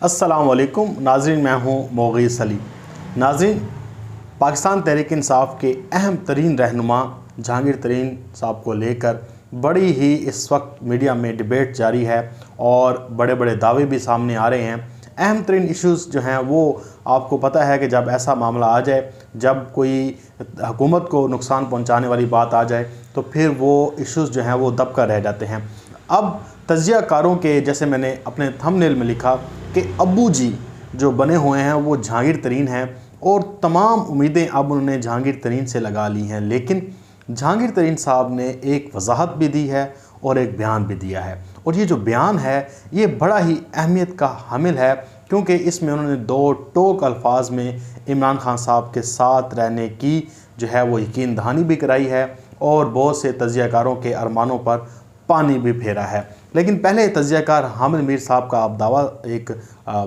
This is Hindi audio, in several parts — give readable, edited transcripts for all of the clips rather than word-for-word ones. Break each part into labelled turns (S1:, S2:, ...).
S1: अस्सलामुअलैकुम नाज़रीन, मैं हूँ मोगीस अली। नाज़रीन, पाकिस्तान तहरीक इंसाफ के अहम तरीन रहनुमा जहांगीर तरीन साहब को लेकर बड़ी ही इस वक्त मीडिया में डिबेट जारी है और बड़े बड़े दावे भी सामने आ रहे हैं। अहम तरीन इश्यूज़ जो हैं वो आपको पता है कि जब ऐसा मामला आ जाए, जब कोई हुकूमत को नुकसान पहुंचाने वाली बात आ जाए तो फिर वो इश्यूज़ जो हैं वो दबकर रह जाते हैं। अब तज्ज़ियाकारों के, जैसे मैंने अपने थंबनेल में लिखा कि अब्बू जी जो बने हुए हैं वो जहांगीर तरीन हैं और तमाम उम्मीदें अब उन्होंने जहांगीर तरीन से लगा ली हैं। लेकिन जहांगीर तरीन साहब ने एक वजाहत भी दी है और एक बयान भी दिया है, और ये जो बयान है ये बड़ा ही अहमियत का हामिल है, क्योंकि इसमें उन्होंने दो टोक अल्फाज में इमरान खान साहब के साथ रहने की जो है वो यकीन दहानी भी कराई है और बहुत से तज्ज़ियाकारों के अरमानों पर पानी भी फेरा है। लेकिन पहले तज्ज़ियाकार हामिद मीर साहब का आप दावा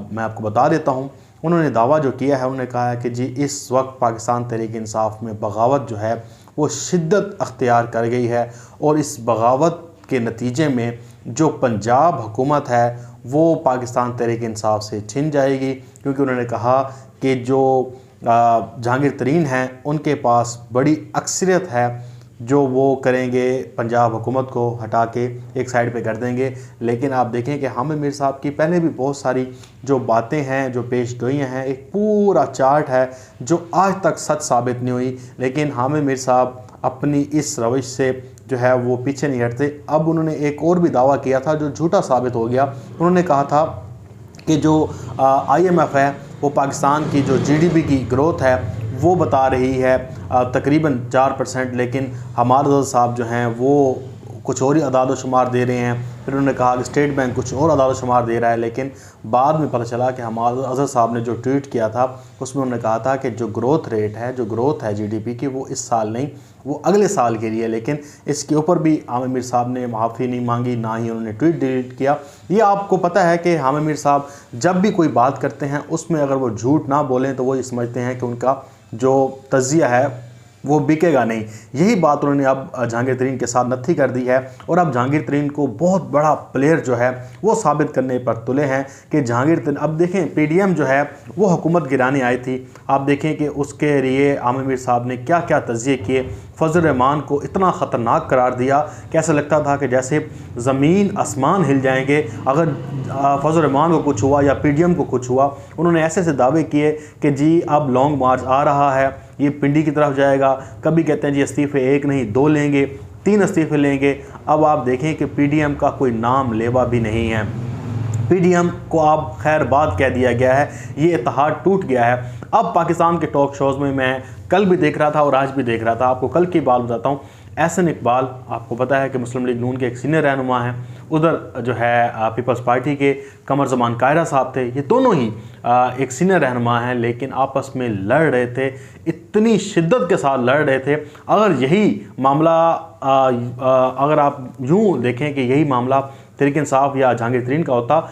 S1: मैं आपको बता देता हूँ। उन्होंने दावा जो किया है, उन्होंने कहा है कि जी इस वक्त पाकिस्तान तहरीक इंसाफ में बगावत जो है वो शिद्दत अख्तियार कर गई है और इस बगावत के नतीजे में जो पंजाब हुकूमत है वो पाकिस्तान तहरीक इंसाफ से छिन जाएगी, क्योंकि उन्होंने कहा कि जो जहांगीर तरीन हैं उनके पास बड़ी अक्सरियत है, जो वो करेंगे पंजाब हुकूमत को हटा के एक साइड पे कर देंगे। लेकिन आप देखें कि हामिद मीर साहब की पहले भी बहुत सारी जो बातें हैं, जो पेश गोइयाँ हैं, एक पूरा चार्ट है जो आज तक सच साबित नहीं हुई। लेकिन हामिद मीर साहब अपनी इस रविश से जो है वो पीछे नहीं हटते। अब उन्होंने एक और भी दावा किया था जो झूठा साबित हो गया। उन्होंने कहा था कि जो IMF है वो पाकिस्तान की जो GDP की ग्रोथ है वो बता रही है तकरीबन 4%, लेकिन हमारे साहब जो हैं वो कुछ और ही अदाद शुमार दे रहे हैं। फिर उन्होंने कहा कि स्टेट बैंक कुछ और अदाद शुमार दे रहा है, लेकिन बाद में पता चला कि हमारे अजहर साहब ने जो ट्वीट किया था उसमें उन्होंने कहा था कि जो ग्रोथ रेट है, जो ग्रोथ है GDP की, वो इस साल नहीं, वो अगले साल के लिए। लेकिन इसके ऊपर भी हामिद मीर साहब ने माफ़ी नहीं मांगी, ना ही उन्होंने ट्वीट डिलीट किया। ये आपको पता है कि हामिद मीर साहब जब भी कोई बात करते हैं उसमें अगर वो झूठ ना बोलें तो वो ये समझते हैं कि उनका जो तज़्ज़िया है वो बिकेगा नहीं। यही बात उन्होंने अब जहांगीर तरीन के साथ नत्थी कर दी है और अब जहांगीर तरीन को बहुत बड़ा प्लेयर जो है वो साबित करने पर तुले हैं कि जहांगीर तरीन। अब देखें, PDM जो है वो हुकूमत गिराने आई थी। आप देखें कि उसके लिए हामिद मीर साहब ने क्या क्या तज़्ज़िये किए। फजल रहमान को इतना ख़तरनाक करार दिया कि ऐसा लगता था कि जैसे ज़मीन आसमान हिल जाएंगे अगर फजल रहमान को कुछ हुआ या PDM को कुछ हुआ। उन्होंने ऐसे ऐसे दावे किए कि जी अब लॉन्ग मार्च आ रहा है, ये पिंडी की तरफ जाएगा। कभी कहते हैं जी इस्तीफ़े 1 नहीं 2 लेंगे, 3 इस्तीफ़े लेंगे। अब आप देखें कि PDM का कोई नाम लेवा भी नहीं है। PDM को आप खैर बाद कह दिया गया है, ये इत्तेहाद टूट गया है। अब पाकिस्तान के टॉक शोज़ में मैं कल भी देख रहा था और आज भी देख रहा था, आपको कल की बात बताता हूँ। एहसन इकबाल, आपको पता है कि मुस्लिम लीग नून के एक सीनियर रहनुमा हैं, उधर जो है पीपल्स पार्टी के कमर ज़मान कायरा साहब थे। ये दोनों ही एक सीनियर रहनुमा हैं, लेकिन आपस में लड़ रहे थे, इतनी शिद्दत के साथ लड़ रहे थे। अगर यही मामला अगर आप यूँ देखें कि यही मामला तहरीक इंसाफ या जहांगीर तरीन का होता,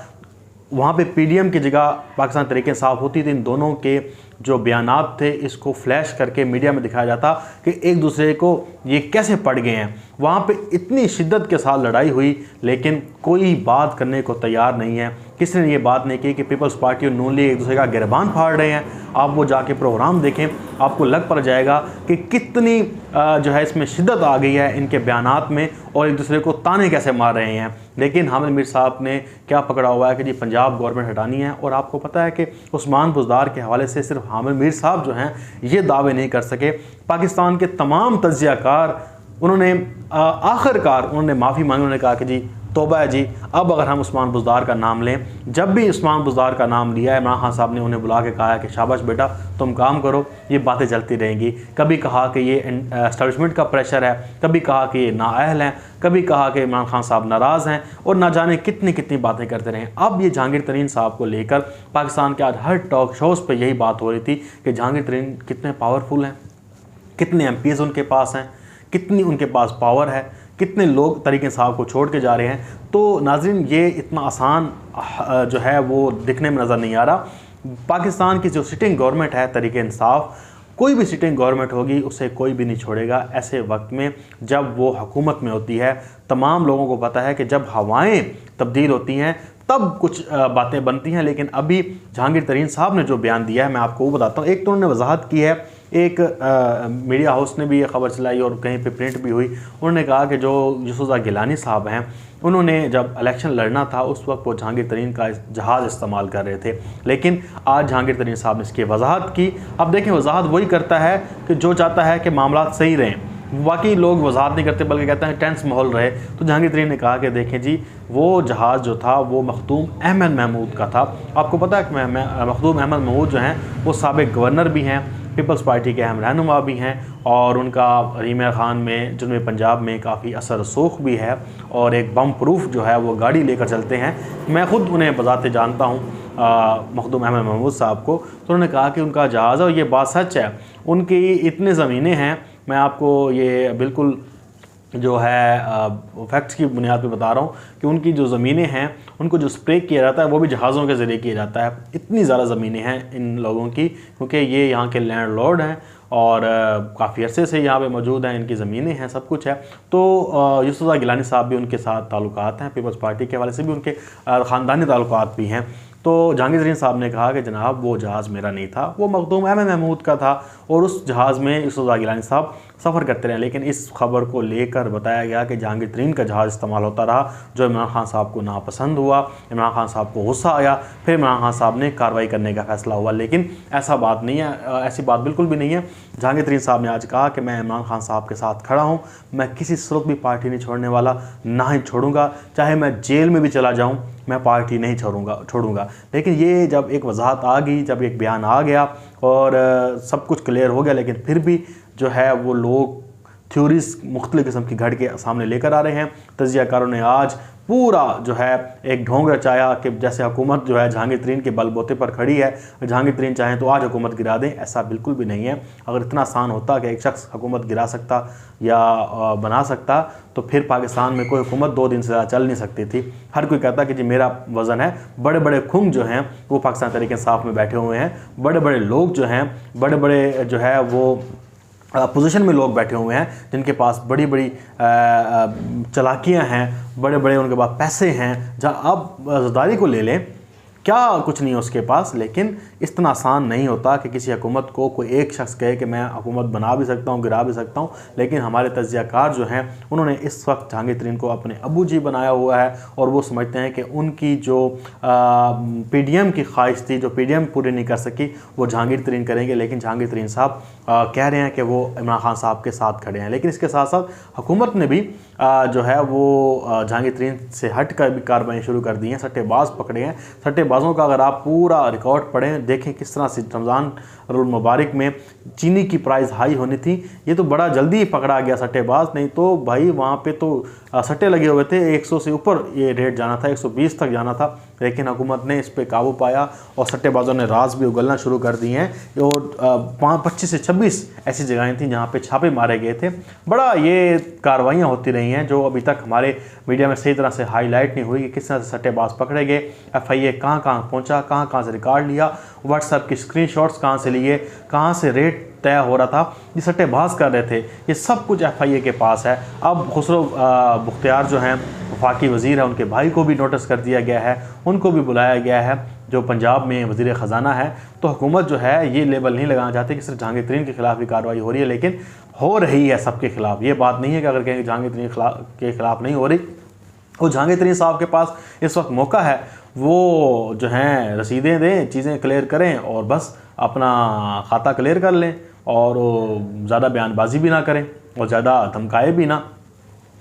S1: वहाँ पे PDM की जगह पाकिस्तान तहरीक इंसाफ होती, तो इन दोनों के जो बयानात थे इसको फ्लैश करके मीडिया में दिखाया जाता कि एक दूसरे को ये कैसे पड़ गए हैं। वहाँ पे इतनी शिद्दत के साथ लड़ाई हुई, लेकिन कोई बात करने को तैयार नहीं है। किसी ने ये बात नहीं की कि पीपल्स पार्टी और नून लीग एक दूसरे का गिरबान फाड़ रहे हैं। आप वो जाके प्रोग्राम देखें, आपको लग पड़ जाएगा कि कितनी जो है इसमें शिद्दत आ गई है इनके बयानात में, और एक दूसरे को ताने कैसे मार रहे हैं। लेकिन हामिद मीर साहब ने क्या पकड़ा हुआ है कि जी पंजाब गवर्नमेंट हटानी है, और आपको पता है कि उस्मान बुज़दार के हवाले से सिर्फ हामिद मीर साहब जो हैं ये दावे नहीं कर सके। पाकिस्तान के तमाम तज्ज़ियाकार उन्होंने आखिरकार उन्होंने माफ़ी मांगी। उन्होंने कहा कि जी तौबा है जी, अब अगर हम उस्मान बुज़दार का नाम लें, जब भी उस्मान बुज़दार का नाम लिया है इमरान खान साहब ने उन्हें बुला के कहा है कि शाबाश बेटा तुम काम करो, ये बातें चलती रहेंगी। कभी कहा कि ये एस्टेब्लिशमेंट का प्रेशर है, कभी कहा कि ये नाअहल हैं, कभी कहा कि इमरान खान साहब नाराज़ हैं, और ना जाने कितनी कितनी बातें करते रहे। अब ये जहांगीर तरीन साहब को लेकर पाकिस्तान के आज हर टॉक शोज़ पर यही बात हो रही थी कि जहांगीर तरीन कितने पावरफुल हैं, कितने MPs उनके पास हैं, कितनी उनके पास पावर है, कितने लोग तहरीक इंसाफ को छोड़ के जा रहे हैं। तो नाज़रीन, ये इतना आसान जो है वो दिखने में नज़र नहीं आ रहा। पाकिस्तान की जो सिटिंग गवर्नमेंट है तहरीक इंसाफ, कोई भी सिटिंग गवर्नमेंट होगी उसे कोई भी नहीं छोड़ेगा ऐसे वक्त में जब वो हुकूमत में होती है। तमाम लोगों को पता है कि जब हवाएं तब्दील होती हैं तब कुछ बातें बनती हैं। लेकिन अभी जहांगीर तरीन साहब ने जो बयान दिया है मैं आपको वो बताता हूँ। एक तो उन्होंने वजाहत की है, एक मीडिया हाउस ने भी ये खबर चलाई और कहीं पे प्रिंट भी हुई। उन्होंने कहा कि जो यूसुफ गिलानी साहब हैं उन्होंने जब इलेक्शन लड़ना था उस वक्त वो जहांगीर तरीन का जहाज़ इस्तेमाल कर रहे थे। लेकिन आज जहांगीर तरीन साहब ने इसकी वजाहत की। अब देखें, वजाहत वही करता है कि जो चाहता है कि मामला सही रहें। बाकी लोग वजाहत नहीं करते बल्कि कहते हैं टेंस माहौल रहे। तो जहांगीर तरीन ने कहा कि देखें जी, वो जहाज़ जो था वो मखदूम अहमद महमूद का था। आपको पता है कि मखदूम अहमद महमूद जो हैं वो साबिक गवर्नर भी हैं, पीपल्स पार्टी के अहम रहनुमा भी हैं और उनका रीमिया खान में जुनूबी पंजाब में काफ़ी असर रसूख भी है और एक बम प्रूफ जो है वो गाड़ी लेकर चलते हैं। मैं ख़ुद उन्हें बज़ाते जानता हूँ, मखदूम अहमद महमूद साहब को। तो उन्होंने कहा कि उनका जहाज़ है और ये बात सच है। उनकी इतनी ज़मीनें हैं, मैं आपको ये बिल्कुल जो है फैक्ट्स की बुनियाद पे बता रहा हूँ कि उनकी जो ज़मीनें हैं उनको जो स्प्रे किया जाता है वो भी जहाज़ों के ज़रिए किया जाता है। इतनी ज़्यादा ज़मीनें हैं इन लोगों की, क्योंकि ये यहाँ के लैंडलॉर्ड हैं और काफ़ी अरसे से यहाँ पे मौजूद हैं, इनकी ज़मीनें हैं, सब कुछ है। तो यूसुफ गिलानी साहब भी उनके साथ ताल्लुकात हैं, पीपल्स पार्टी के हवाले से भी उनके ख़ानदानी ताल्लुकात भी हैं। तो जहांगीर तरीन साहब ने कहा कि जनाब वो जहाज़ मेरा नहीं था, वो मखदूम अहमद महमूद का था और उस जहाज़ में यूसुफ गिलानी साहब सफ़र करते रहे। लेकिन इस खबर को लेकर बताया गया कि जहांगीर तरीन का जहाज़ इस्तेमाल होता रहा, जो इमरान खान साहब को नापसंद हुआ, इमरान खान साहब को गुस्सा आया, फिर इमरान खान साहब ने कार्रवाई करने का फ़ैसला हुआ। लेकिन ऐसा बात नहीं है, ऐसी बात बिल्कुल भी नहीं है। जहांगीर तरीन साहब ने आज कहा कि मैं इमरान खान साहब के साथ खड़ा हूँ, मैं किसी सूरत भी पार्टी नहीं छोड़ने वाला, ना ही छोड़ूंगा, चाहे मैं जेल में भी चला जाऊँ मैं पार्टी नहीं छोड़ूंगा। लेकिन ये जब एक वजाहत आ गई, जब एक बयान आ गया और सब कुछ क्लियर हो गया, लेकिन फिर भी जो है वो लोग थ्योरीज मुख्तलिफ़ किस्म की घड़ के सामने लेकर आ रहे हैं। तजियाकारों ने आज पूरा जो है एक ढोंग रचाया कि जैसे हुकूमत जो है जहांगीर तरीन के बलबूते पर खड़ी है, जहांगीर तरीन चाहें तो आज हुकूमत गिरा दें। ऐसा बिल्कुल भी नहीं है। अगर इतना आसान होता कि एक शख्स हुकूमत गिरा सकता या बना सकता तो फिर पाकिस्तान में कोई हुकूमत 2 दिन से ज़्यादा चल नहीं सकती थी। हर कोई कहता कि जी मेरा वज़न है। बड़े बड़े खुंग जो हैं वो पाकिस्तान तहरीक इंसाफ में बैठे हुए हैं, बड़े बड़े लोग जो हैं, बड़े बड़े जो है वो पोजीशन में लोग बैठे हुए हैं जिनके पास बड़ी बड़ी चालाकियां हैं, बड़े बड़े उनके पास पैसे हैं। जहाँ आप ज़दारी को ले लें, क्या कुछ नहीं है उसके पास, लेकिन इतना आसान नहीं होता कि किसी हुकूमत को कोई एक शख्स कहे कि मैं हुकूमत बना भी सकता हूँ, गिरा भी सकता हूँ। लेकिन हमारे तजियाकार जो हैं उन्होंने इस वक्त जहांगीर तरीन को अपने अबू जी बनाया हुआ है और वो समझते हैं कि उनकी जो PDM की ख्वाहिश थी, जो PDM पूरी नहीं कर सकी, वो जहांगीर तरीन करेंगे। लेकिन जहांगीर तरीन साहब कह रहे हैं कि वो इमरान खान साहब के साथ खड़े हैं। लेकिन इसके साथ साथ हुकूमत ने भी जो है वो जहांगीर तरीन से हट कर भी कार्रवाई शुरू कर दी हैं, सट्टेबाज पकड़े हैं। सट्टेबाजों का अगर आप पूरा रिकॉर्ड पढ़ें, देखें किस तरह से रमज़ान मुबारक में चीनी की प्राइस हाई होनी थी, ये तो बड़ा जल्दी ही पकड़ा गया सट्टेबाज। नहीं तो भाई वहाँ पे तो सट्टे लगे हुए थे, 100 से ऊपर ये रेट जाना था, 120 तक जाना था। लेकिन हुकूमत ने इस पे काबू पाया और सट्टेबाजों ने राज भी उगलना शुरू कर दिए हैं। और 25 से 26 ऐसी जगहें थी जहाँ पे छापे मारे गए थे। बड़ा ये कार्रवाइयाँ होती रही हैं जो अभी तक हमारे मीडिया में सही तरह से हाईलाइट नहीं हुई कि किस तरह से सट्टेबाज पकड़े गए, FIA कहाँ कहाँ पहुँचा, कहाँ कहाँ से रिकॉर्ड लिया, व्हाट्सएप की स्क्रीनशॉट्स कहाँ से लिए, कहाँ से रेट तय हो रहा था, ये सट्टेबाज कर रहे थे। ये सब कुछ FIA के पास है। अब खुसरो बुख्तियार जो हैं वफाकी वज़ीर है, उनके भाई को भी नोटिस कर दिया गया है, उनको भी बुलाया गया है, जो पंजाब में वज़ीर ख़जाना है। तो हुकूमत जो है ये लेबल नहीं लगाना चाहती कि सिर्फ जहांगीर तरीन के खिलाफ ही कार्रवाई हो रही है, लेकिन हो रही है सबके खिलाफ। ये बात नहीं है कि अगर कहें जहांगीर तरीन के खिलाफ नहीं हो रही। और जहांगीर तरीन साहब के पास इस वक्त मौका है, वो जो हैं रसीदें दें, चीज़ें क्लियर करें और बस अपना खाता क्लियर कर लें और ज़्यादा बयानबाजी भी ना करें और ज़्यादा धमकाए भी ना।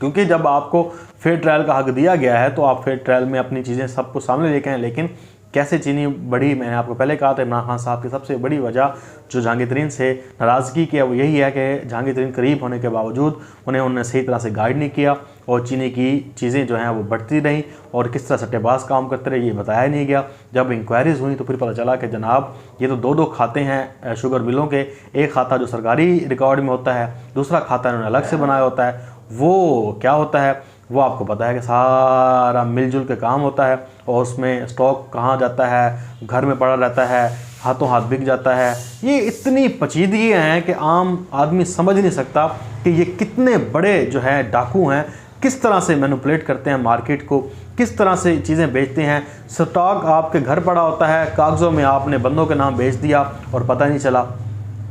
S1: क्योंकि जब आपको फेयर ट्रायल का हक दिया गया है तो आप फेयर ट्रायल में अपनी चीज़ें सबको सामने लेके आएँ। लेकिन कैसे चीनी बढ़ी, मैंने आपको पहले कहा था, इमरान खान साहब की सबसे बड़ी वजह जो जहांगीर तरीन से नाराज़गी की है वो यही है कि जहांगीर तरीन करीब होने के बावजूद उन्होंने सही तरह से गाइड नहीं किया और चीनी की चीज़ें जो हैं वो बढ़ती रहीं और किस तरह सट्टेबाज काम करते रहे ये बताया नहीं गया। जब इंक्वायरीज़ हुई तो फिर पता चला कि जनाब ये तो 2-2 खाते हैं शुगर मिलों के, एक खाता जो सरकारी रिकॉर्ड में होता है, दूसरा खाता इन्होंने अलग से बनाया होता है। वो क्या होता है वो आपको पता है कि सारा मिलजुल के काम होता है और उसमें स्टॉक कहाँ जाता है, घर में पड़ा रहता है, हाथों हाथ बिक जाता है। ये इतनी पेचीदगी हैं कि आम आदमी समझ नहीं सकता कि ये कितने बड़े जो है डाकू हैं, किस तरह से मैनिपुलेट करते हैं मार्केट को, किस तरह से चीज़ें बेचते हैं। स्टॉक आपके घर पड़ा होता है, कागज़ों में आपने बंदों के नाम बेच दिया और पता नहीं चला।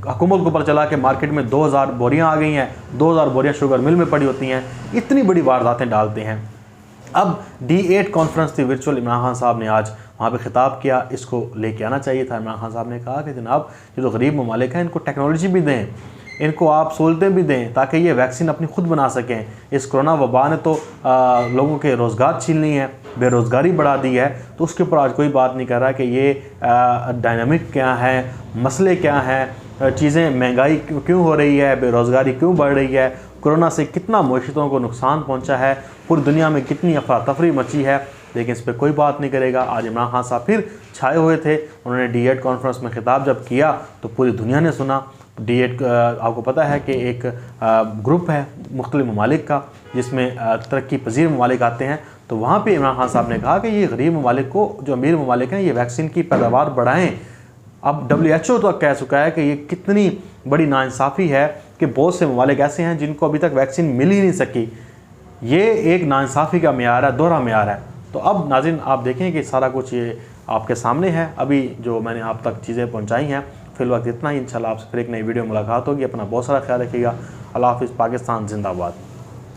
S1: हुकूमत को पता चला कि मार्केट में 2000 बोरियां आ गई हैं, 2000 बोरियां शुगर मिल में पड़ी होती हैं। इतनी बड़ी वारदातें डालते हैं। अब D8 कॉन्फ्रेंस थी वर्चुअल, इमरान खान साहब ने आज वहाँ पे खिताब किया, इसको लेके आना चाहिए था। इमरान खान साहब ने कहा कि जनाब ये तो गरीब ममालिक हैं, इनको टेक्नोलॉजी भी दें, इनको आप सहूलतें भी दें ताकि ये वैक्सीन अपनी खुद बना सकें। इस कोरोना वबा ने तो लोगों के रोज़गार छीन ली हैं, बेरोज़गारी बढ़ा दी है, तो उसके ऊपर आज कोई बात नहीं कर रहा कि ये डायनामिक क्या है, मसले क्या हैं, चीज़ें महंगाई क्यों हो रही है, बेरोज़गारी क्यों बढ़ रही है, कोरोना से कितना मईशतों को नुकसान पहुंचा है, पूरी दुनिया में कितनी अफरा तफरी मची है, लेकिन इस पर कोई बात नहीं करेगा। आज इमरान खान साहब फिर छाए हुए थे। उन्होंने D8 कॉन्फ्रेंस में खिताब जब किया तो पूरी दुनिया ने सुना। D8 आपको पता है कि एक ग्रुप है मुख्तलिफ ममालिक का, जिसमें तरक्की पजीर ममालिक आते हैं। तो वहाँ पर इमरान खान साहब ने कहा कि ये गरीब ममालिक को, जो अमीर ममालिक हैं, ये वैक्सीन की पैदावार बढ़ाएँ। अब WHO तो कह चुका है कि ये कितनी बड़ी नाइंसाफ़ी है कि बहुत से ममालिक ऐसे हैं जिनको अभी तक वैक्सीन मिल ही नहीं सकी। ये एक नाइंसाफ़ी का मेयार है, दोहरा मेयार है। तो अब नाज़रीन आप देखें कि सारा कुछ ये आपके सामने है। अभी जो मैंने आप तक चीज़ें पहुंचाई हैं, फिलहाल इतना ही। इंशाल्लाह आपसे फिर एक नई वीडियो मुलाकात होगी। अपना बहुत सारा ख्याल रखिएगा। अल्लाह हाफ़िज़। पाकिस्तान जिंदाबाद।